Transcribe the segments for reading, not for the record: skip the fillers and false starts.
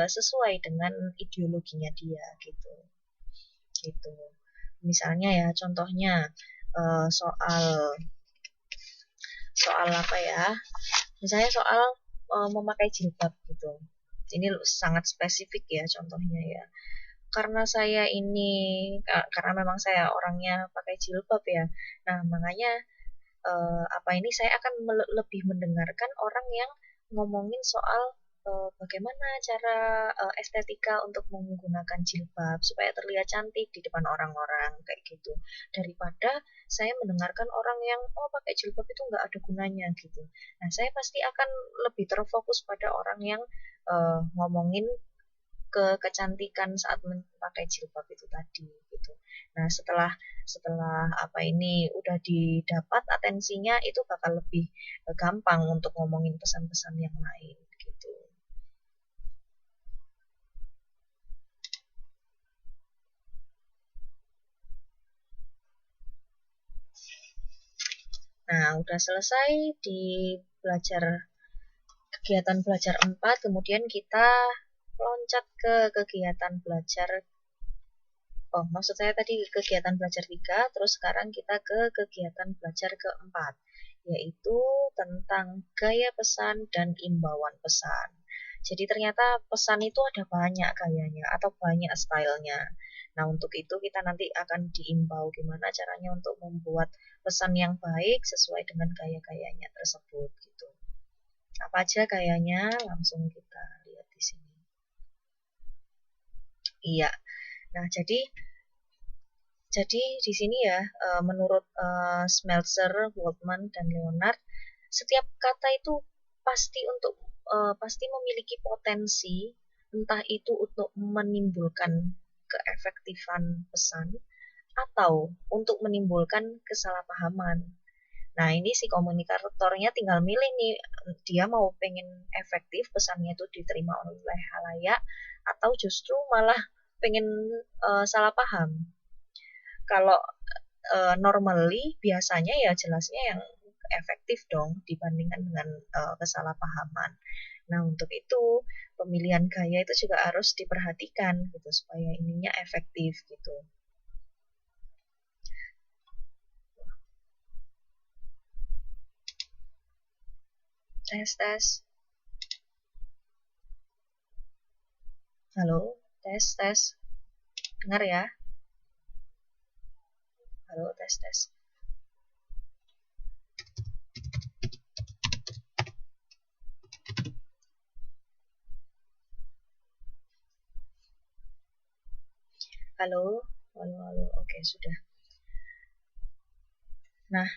sesuai dengan ideologinya dia gitu. Misalnya ya, contohnya soal apa ya? Misalnya soal memakai jilbab gitu. Ini sangat spesifik ya contohnya ya. Karena memang saya orangnya pakai jilbab ya. Nah, makanya saya akan lebih mendengarkan orang yang ngomongin soal bagaimana cara estetika untuk menggunakan jilbab supaya terlihat cantik di depan orang-orang kayak gitu, daripada saya mendengarkan orang yang pakai jilbab itu nggak ada gunanya gitu. Nah, saya pasti akan lebih terfokus pada orang yang ngomongin kecantikan saat memakai jilbab itu tadi gitu. Nah, setelah udah didapat atensinya, itu bakal lebih gampang untuk ngomongin pesan-pesan yang lain gitu. Nah, udah selesai di kegiatan belajar 4, kemudian kita loncat ke kegiatan belajar maksud saya tadi kegiatan belajar 3, terus sekarang kita ke kegiatan belajar keempat, yaitu tentang gaya pesan dan imbauan pesan. Jadi ternyata pesan itu ada banyak gayanya atau banyak stylenya. Nah, untuk itu kita nanti akan diimbau gimana caranya untuk membuat pesan yang baik sesuai dengan gaya-gayanya tersebut gitu. Apa aja gayanya? Langsung kita lihat di sini. Iya. Nah, jadi di sini ya, menurut Smeltzer, Waldman, dan Leonard, setiap kata itu pasti memiliki potensi, entah itu untuk menimbulkan keefektifan pesan atau untuk menimbulkan kesalahpahaman. Nah, ini si komunikatornya tinggal milih nih, dia mau pengen efektif pesannya itu diterima oleh halayak atau justru malah pengen salah paham. Kalau normally biasanya ya jelasnya yang efektif dong dibandingkan dengan kesalahpahaman. Nah, untuk itu pemilihan gaya itu juga harus diperhatikan gitu supaya ininya efektif gitu. Tes. Halo, tes. Dengar ya? Halo, tes. Halo. Oke, sudah. Nah,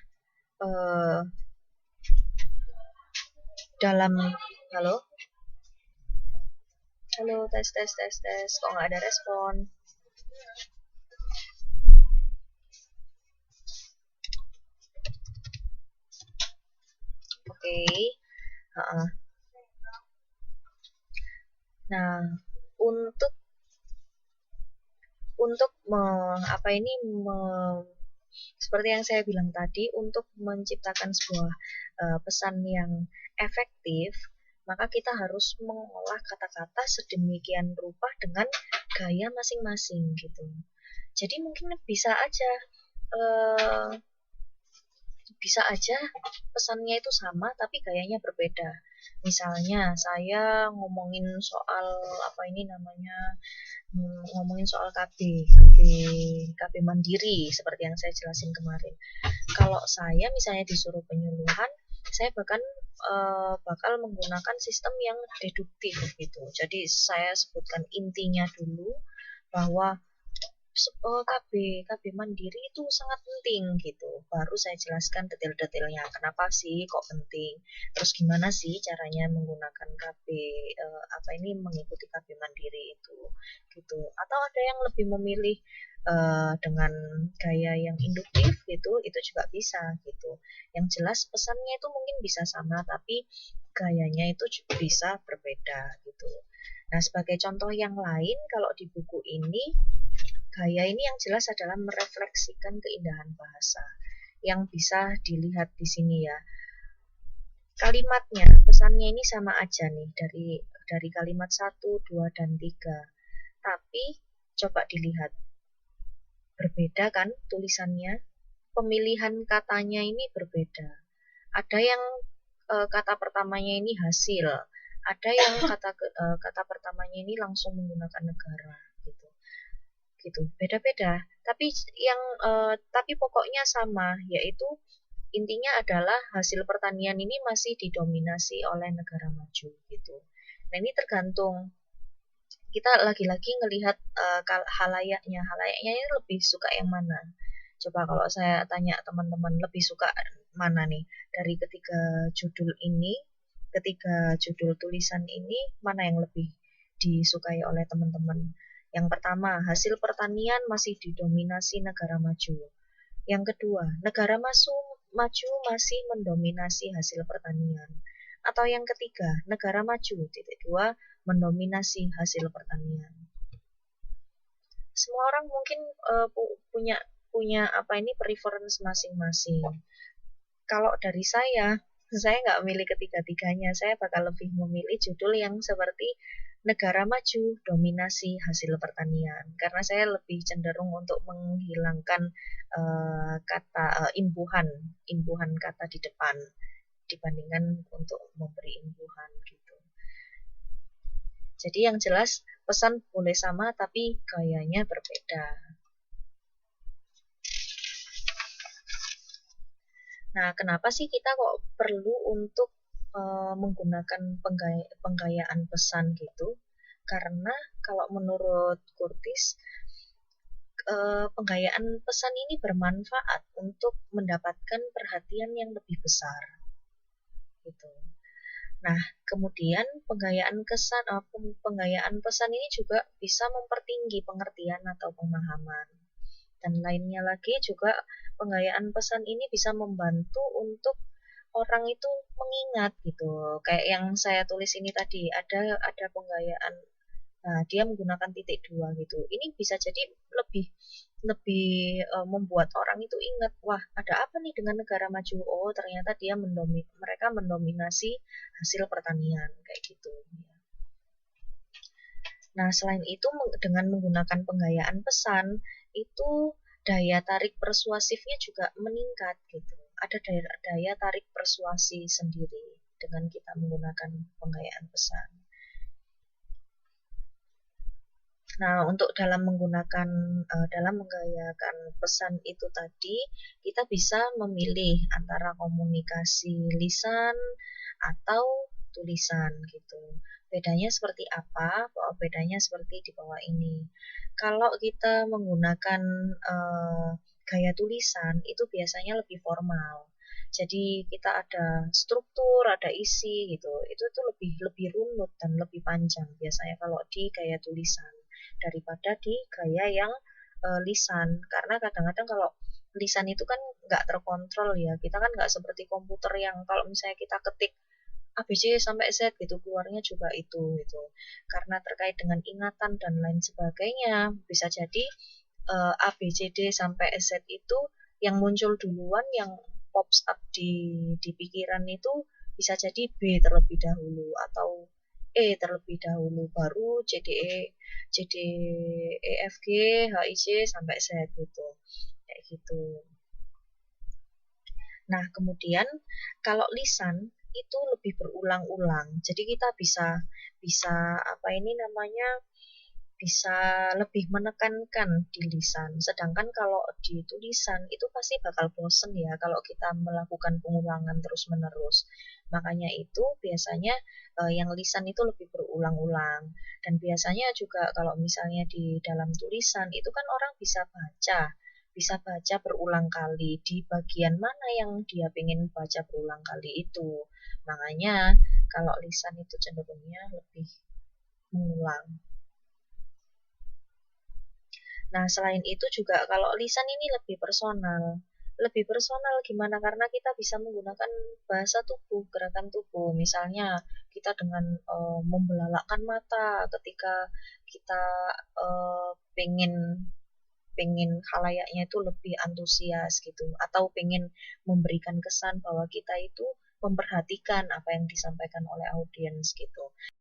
halo, tes. Kok nggak ada respon? Oke. Nah, untuk seperti yang saya bilang tadi, untuk menciptakan sebuah pesan yang efektif, maka kita harus mengolah kata-kata sedemikian rupa dengan gaya masing-masing gitu. Jadi mungkin bisa aja pesannya itu sama tapi gayanya berbeda. Misalnya saya ngomongin soal ngomongin soal KB Mandiri seperti yang saya jelasin kemarin. Kalau saya misalnya disuruh penyuluhan, saya bakal menggunakan sistem yang deduktif gitu. Jadi saya sebutkan intinya dulu bahwa KB Mandiri itu sangat penting gitu. Baru saya jelaskan detail-detailnya. Kenapa sih kok penting? Terus gimana sih caranya menggunakan mengikuti KB Mandiri itu gitu. Atau ada yang lebih memilih dengan gaya yang induktif gitu, itu juga bisa gitu. Yang jelas pesannya itu mungkin bisa sama tapi gayanya itu juga bisa berbeda gitu. Nah, sebagai contoh yang lain, kalau di buku ini, gaya ini yang jelas adalah merefleksikan keindahan bahasa yang bisa dilihat di sini ya. Kalimatnya, pesannya ini sama aja nih dari kalimat 1, 2, dan 3. Tapi coba dilihat, berbeda kan tulisannya, pemilihan katanya ini berbeda. Ada yang kata pertamanya ini hasil, ada yang kata pertamanya ini langsung menggunakan negara gitu. Beda-beda. Tapi pokoknya sama, yaitu intinya adalah hasil pertanian ini masih didominasi oleh negara maju gitu. Nah, ini tergantung kita lagi-lagi ngelihat halayaknya ini lebih suka yang mana. Coba kalau saya tanya teman-teman lebih suka mana nih dari ketiga judul tulisan ini, mana yang lebih disukai oleh teman-teman? Yang pertama, hasil pertanian masih didominasi negara maju. Yang kedua, negara maju masih mendominasi hasil pertanian. Atau yang ketiga, negara maju mendominasi hasil pertanian. Semua orang mungkin punya preference masing-masing. Kalau dari saya nggak memilih ketiga-tiganya. Saya bakal lebih memilih judul yang seperti negara maju dominasi hasil pertanian, karena saya lebih cenderung untuk menghilangkan imbuhan kata di depan dibandingkan untuk memberi imbuhan gitu. Jadi yang jelas pesan boleh sama tapi gayanya berbeda. Nah, kenapa sih kita kok perlu untuk menggunakan penggayaan pesan gitu? Karena kalau menurut Curtis, penggayaan pesan ini bermanfaat untuk mendapatkan perhatian yang lebih besar gitu. Nah, kemudian penggayaan pesan ini juga bisa mempertinggi pengertian atau pemahaman. Dan lainnya lagi juga penggayaan pesan ini bisa membantu untuk orang itu mengingat gitu. Kayak yang saya tulis ini tadi, ada penggayaan, nah dia menggunakan titik 2 gitu. Ini bisa jadi lebih membuat orang itu ingat, wah ada apa nih dengan negara maju? Oh ternyata mereka mendominasi hasil pertanian kayak gitu. Nah selain itu dengan menggunakan penggayaan pesan itu daya tarik persuasifnya juga meningkat gitu. Ada daya tarik persuasi sendiri dengan kita menggunakan penggayaan pesan. Nah, untuk dalam menggayakan pesan itu tadi, kita bisa memilih antara komunikasi lisan atau tulisan gitu. Bedanya seperti apa? Bedanya seperti di bawah ini. Kalau kita menggunakan gaya tulisan itu biasanya lebih formal. Jadi kita ada struktur, ada isi gitu. Itu tuh lebih runut dan lebih panjang biasanya kalau di gaya tulisan daripada di gaya yang lisan. Karena kadang-kadang kalau lisan itu kan nggak terkontrol ya. Kita kan nggak seperti komputer yang kalau misalnya kita ketik ABC sampai Z gitu keluarnya juga itu gitu. Karena terkait dengan ingatan dan lain sebagainya, bisa jadi A B C D sampai Z itu yang muncul duluan, yang pops up di pikiran itu bisa jadi B terlebih dahulu atau E terlebih dahulu, baru C D E F G H I J sampai Z gitu kayak gitu. Nah kemudian kalau lisan itu lebih berulang-ulang, jadi kita bisa bisa lebih menekankan di lisan. Sedangkan kalau di tulisan itu pasti bakal bosen ya kalau kita melakukan pengulangan terus-menerus. Makanya itu biasanya yang lisan itu lebih berulang-ulang. Dan biasanya juga kalau misalnya di dalam tulisan itu kan orang bisa baca berulang kali di bagian mana yang dia pengen baca berulang kali itu. Makanya kalau lisan itu cenderungnya lebih mengulang. Nah, selain itu juga kalau lisan ini lebih personal. Lebih personal gimana? Karena kita bisa menggunakan bahasa tubuh, gerakan tubuh. Misalnya kita dengan membelalakkan mata ketika kita pengen halayaknya itu lebih antusias gitu, atau pengen memberikan kesan bahwa kita itu memperhatikan apa yang disampaikan oleh audiens gitu.